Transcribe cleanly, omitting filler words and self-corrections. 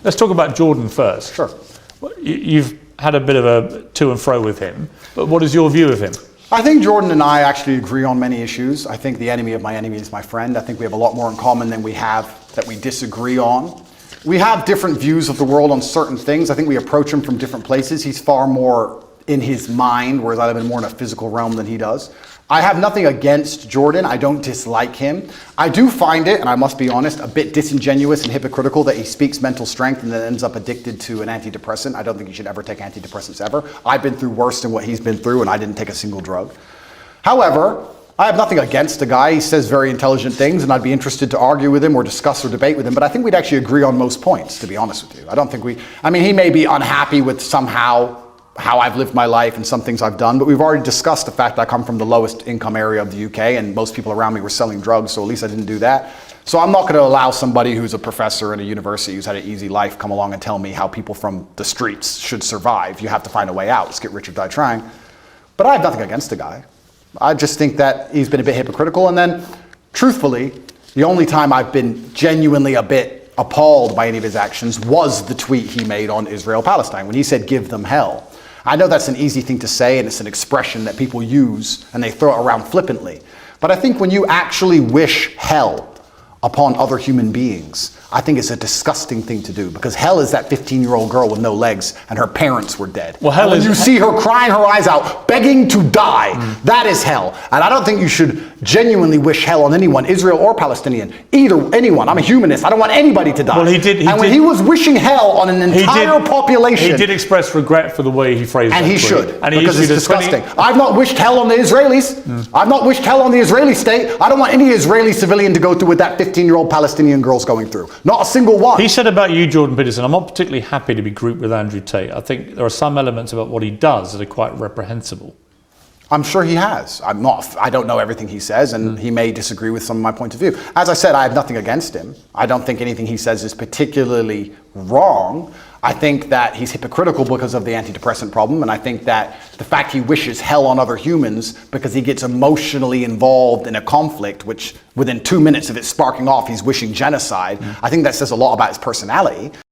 Let's talk about Jordan first. Sure. You've had a bit of a to and fro with him, but what is your view of him? I think Jordan and I actually agree on many issues. I think the enemy of my enemy is my friend. I think we have a lot more in common than we have that we disagree on. We have different views of the world on certain things. I think we approach him from different places. He's far more in his mind, whereas I've been more in a physical realm than he does. I have nothing against Jordan. I don't dislike him. I do find it, and I must be honest, a bit disingenuous and hypocritical that he speaks mental strength and then ends up addicted to an antidepressant. I don't think he should ever take antidepressants ever. I've been through worse than what he's been through, and I didn't take a single drug. However, I have nothing against the guy. He says very intelligent things, and I'd be interested to argue with him or discuss or debate with him, but I think we'd actually agree on most points, to be honest with you. I don't think he may be unhappy with somehow how I've lived my life and some things I've done, but we've already discussed the fact that I come from the lowest income area of the UK and most people around me were selling drugs, so at least I didn't do that. So I'm not going to allow somebody who's a professor in a university who's had an easy life come along and tell me how people from the streets should survive. You have to find a way out. Let's get rich or die trying. But I have nothing against the guy. I just think that he's been a bit hypocritical, and then truthfully, the only time I've been genuinely a bit appalled by any of his actions was the tweet he made on Israel-Palestine when he said, "Give them hell." I know that's an easy thing to say, and it's an expression that people use and they throw it around flippantly. But I think when you actually wish hell upon other human beings, I think it's a disgusting thing to do, because hell is that 15-year-old girl with no legs and her parents were dead. Well, hell is, you see her crying her eyes out, begging to die. That is hell. And I don't think you should genuinely wish hell on anyone, Israel or Palestinian, anyone. I'm a humanist. I don't want anybody to die. Well, when he was wishing hell on an entire population, he did express regret for the way he phrased it. And he should, because it's disgusting. I've not wished hell on the Israelis. I've not wished hell on the Israeli state. I don't want any Israeli civilian to go through what that 15-year-old Palestinian girl's going through. Not a single one. He said about you, Jordan Peterson, I'm not particularly happy to be grouped with Andrew Tate. I think there are some elements about what he does that are quite reprehensible. I'm sure he has. I don't know everything he says, and he may disagree with some of my point of view. As I said, I have nothing against him. I don't think anything he says is particularly wrong. I think that he's hypocritical because of the antidepressant problem, and I think that the fact he wishes hell on other humans because he gets emotionally involved in a conflict, which within 2 minutes of it sparking off, he's wishing genocide, I think that says a lot about his personality.